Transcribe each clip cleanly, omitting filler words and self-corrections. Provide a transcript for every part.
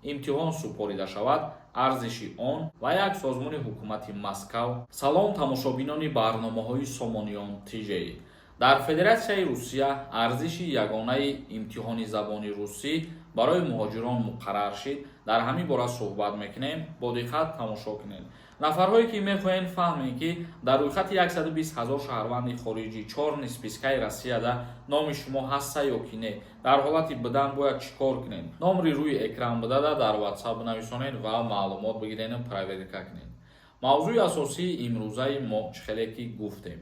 имтиҳон супорида шавад, арзиши он ва як созмони ҳукумати Москав. Салом тамошобинони барномаҳои Сомониён ТЖ. Дар Федератсияи Русия арзиши ягонаи имтиҳони забони русӣ барои муҳоҷирон муқаррар шид. Дар ҳамин бора суҳбат мекунем. Бо диққат тамошо кунед. Нафарҳое ки мехоҳанд фаҳмед ки дар рӯйхати 120 000 шаҳрванди хориҷӣ 4 ниспискаи Россияда номи шумо ҳаста ё ки не? Дар ҳолати будан бояд чӣ кор кунед? Номри рӯи экран будада дар WhatsApp нависонед ва маълумот бигиред, проверка кунед. мавзӯи асосии имрӯзаи мо чӣ хеле ки гуфтем.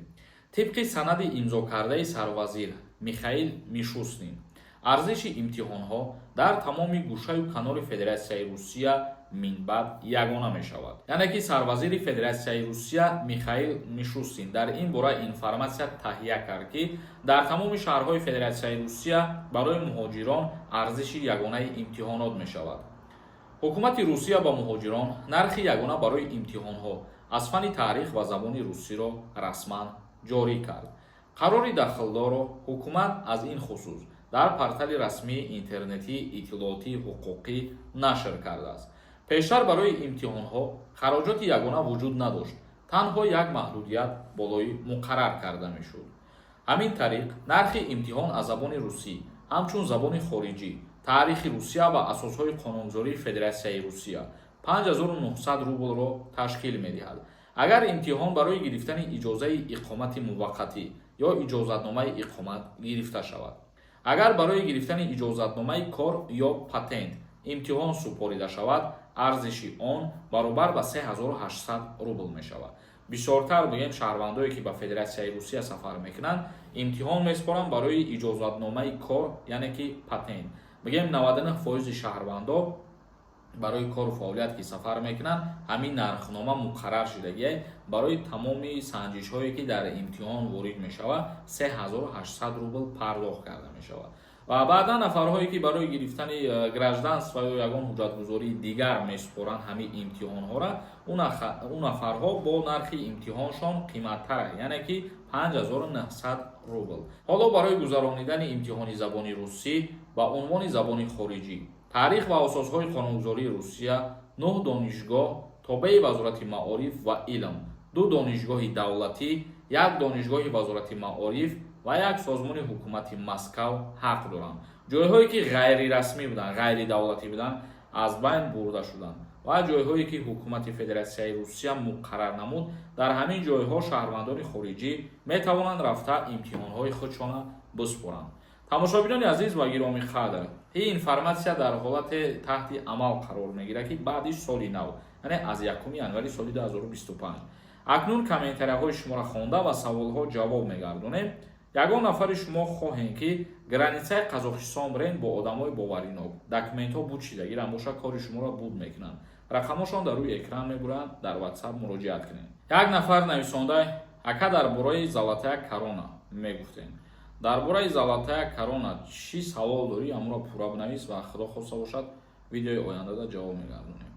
тибқи санади имзокардаи сарвазир Михаил Мишустин, арзиши имтиҳонҳо дар тамоми гӯшаю канори Федератсияи Русия минбаъд ягона мешавад. Яъне ки сарвазири Федератсияи Русия Михаил Мишустин дар ин бора информатсия таҳия кард ки дар тамоми шаҳрҳои Федератсияи Русия барои муҳоҷирон арзиши ягонаи имтиҳонот мешавад. ҳукумати Русия ба муҳоҷирон нархи ягона барои имтиҳонҳо аз фани таърих ва забони русиро расман ҷорӣ кард. қарори дахлдорро ҳукумат аз ин хусус дар портали расмии интернетии иттилоотии ҳуқуқӣ нашр кардааст. пештар барои имтиҳонҳо хароҷоти ягона вуҷуд надошт, танҳо як маҳдудият болои муқаррар карда мешуд. ҳамин тариқ нархи имтиҳон аз забони русӣ ҳамчун забони хориҷӣ, таърихи Русия ва асосҳои қонунгузории Федератсияи Русия 5900 рублро ташкил медиҳад. агар имтиҳон барои гирифтани иҷозаи иқомати муваққатӣ ё иҷозатномаи иқомат гирифта шавад. агар барои гирифтани иҷозатномаи кор ё патент имтиҳон супорида шавад, арзиши он баробар ба 3800 рубл мешавад. бисёртар бигем шаҳрвандое ки ба Федератсияи Русия сафар мекунанд имтиҳон меспоранд барои иҷозатномаи кор, яъне ки патент. бигем 99% шаҳрвандо барои кору фаъолият ки сафар мекунанд ҳамин нархнома муқаррар шудагие барои тамоми санҷишҳое ки дар имтиҳон ворид мешавад 3800 рубл пардохт карда мешавад. ва баъдан нафарҳое ки барои гирифтани гражданство ё ягон ҳуҷҷатгузории дигар месупоранд ҳамин имтиҳонҳоро, он нафарҳо бо нархи имтиҳоншон қиматтар, яъне ки 5900 рубл. ҳоло барои гузаронидани имтиҳони забони русӣ ба унвони забони хориҷӣ, таърих ва асосҳои қонунгузории Русия 9 донишгоҳ, тобеи Вазорати Маориф ва илм, 2 донишгоҳи давлатӣ, 1 донишгоҳи Вазорати Маориф ва 1 созмони ҳукумати Москав ҳақ доранд. ҷойҳое ки ғайрирасмӣ буданд, ғайридавлатӣ буданд, аз байн бурда шуданд ва ҷойҳое ки ҳукумати Федератсияи Русия муқаррар намуд, дар ҳамин ҷойҳо шаҳрвандони хориҷӣ метавонанд рафта имтиҳонҳои худшона биспоранд. тамошобинони азиз ва гироми қадр, ин информатсия дар ҳолати таҳти амал қарор мегирад ки баъди соли нав, яъне аз 1 январи соли 2025 акнун комментарияҳои шуморо хонда ва саволҳо ҷавоб мегардонем. ягон нафари шумо хоҳем ки границаи Қазоқистон бирен бо одамои боваринок, документҳо буд шидагиранд боша, кори шуморо буд мекунанд. рақамҳошон дар рӯи экран мебуранд, дар WhatsApp муроҷиат кунед. як нафар нависонда: ака дар бораи Золотая корона мегуфтем. дар бораи Золотая корона чӣ савол дорӣ? амро пурра бинавис ва худо хоста бошад видеои ояндада ҷавоб мегардонем.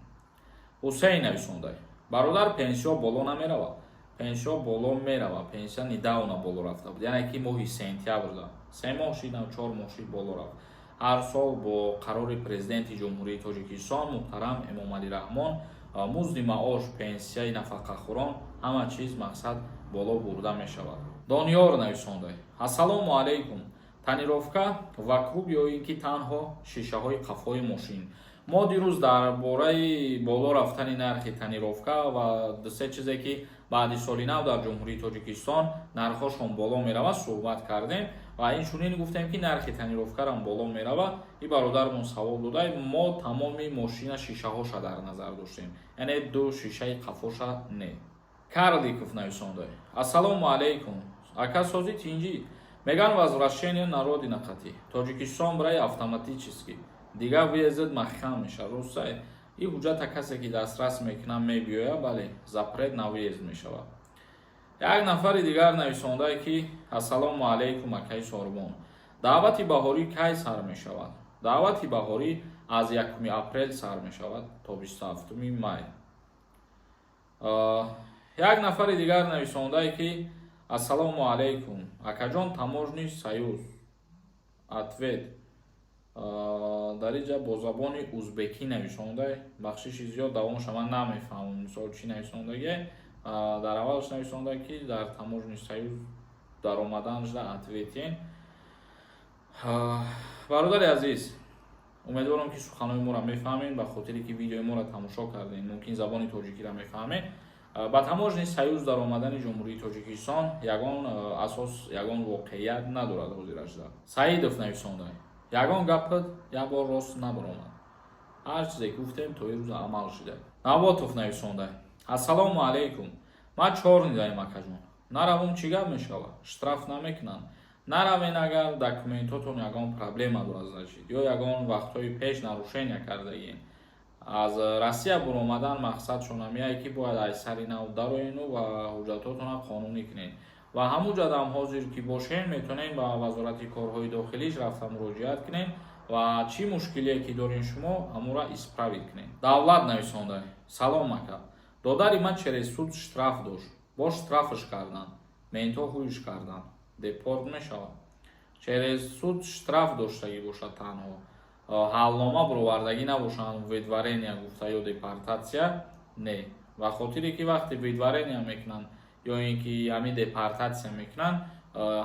ҳусейн нависонда: бародар, пенсиё боло намеравад. пенсиё боло меравад. пенсия недавна боло рафта буд, яъне ки моҳи сентябрда 3 моҳ шид, 4 моҳ шид боло рафт. ҳар сол бо қарори президенти ҷумҳурии Тоҷикистон муҳтарам Эмомалӣ Раҳмон музди маош, пенсияи нафақахӯрон, ҳама чиз мақсад боло бурда мешавад. Дониёр нависонда: ассалому алайкум. танировка вакруб ё ин ки танҳо шишаҳои қафои мошин? мо дирӯз дар бораи боло рафтани нархи танировка ва дусе чизе ки баъди соли нав дар ҷумҳурии Тоҷикистон нархҳошон боло меравад суҳбат кардем ва инчунин гуфтем ки нархи танировкарам боло меравад. и бародармон савол дода, мо тамоми мошина шишаҳоша дар назар доштем, яъне 2 шишаи қафоша не. Карликов нависонда: ассалому алайкум. ака сози тинҷӣ меган возвращение народи нақати Тоҷикистон барои автоматически дигар въезд махкам мешавад. русай ин ҳуҷҷата касе ки дастрас мекунад мебиёяд, бале запрет на въезд мешавад. як нафари дигар нависонда ки ассалому алайкум акаи Сорбон. даъвати баҳорӣ кай сар мешавад? даъвати баҳорӣ аз 1 апрел сар мешавад то 27 май. як нафари дигар нависонда ки ассалому алайкум акаҷон таможни союз. ответ: дар инҷа бо забони узбекӣ нависонда, бахшиши зиёд давомаша ман намефаҳмам. Мисол чӣ нависондагӣ, дар аввалаш нависонда ки дар таможни союз даромадан жда ответен. бародари азиз, умедворам ки суханои моро мефаҳмед, ба хотире ки видеои моро тамошо кардем, мумкин забони тоҷикиро мефаҳмед. ба таможни союз даромадани ҷумҳурии Тоҷикистон ягон асос, ягон воқеият надорад ҳозирашда. Саидов нависонда, ягон гапат як бор рост набаромад. ҳар чизе гуфтем то ирӯз амал шуда. Наботов нависонда, ассалому алайкум, ман 4 нидаем акаҷон. Наравум чӣ гап мешавад? Штраф намекунанд. Наравен агар документотон ягон проблема дорад значит, ё ягон вақтҳои пеш нарушения кардагиен. Аз Россия буромадан мақсадшон ҳамияе ки бояд айсари нав дароену ва ҳуҷҷатотонро қонунӣ кунед. Ва ҳамуҷада ҳам ҳозир ки бошем метавонем ба вазорати корҳои дохилиш рафта муроҷиат кунем ва чӣ мушкилие ки дорем шумо ҳамура исправит кунем. Давлат нависонда, салом ака, додари ман через суд штраф дошт. Бош штрафш карданд, ментҳо ҳуиш карданд, депорт мешавад. Через суд штраф доштагӣ бошад танҳо. ҳалнома буровардагӣ набошанд, видварения гуфта ё депортатсия не. Ва хотире ки вақте видварения мекунанд ё ин ки ҳамин депортатсия мекунанд,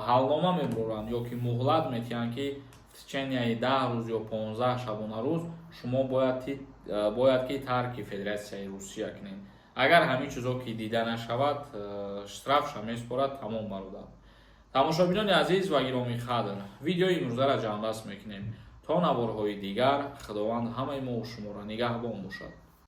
ҳалнома мебуроранд ё ки муҳлат метиҳанд ки в теченияи 10 рӯз ё 15 шабона рӯз шумо бояд ки тарки Федератсияи Русия кунед. Агар ҳамин чизо ки дида нашавад, штрафша меспорад. Тамом бародар. Тамошобинони азиз ва гироми қадр, видеои имрӯзаро ҷамъбаст мекунем. То навборҳои дигар, худованд ҳамаи мо шуморо нигаҳбон бошад.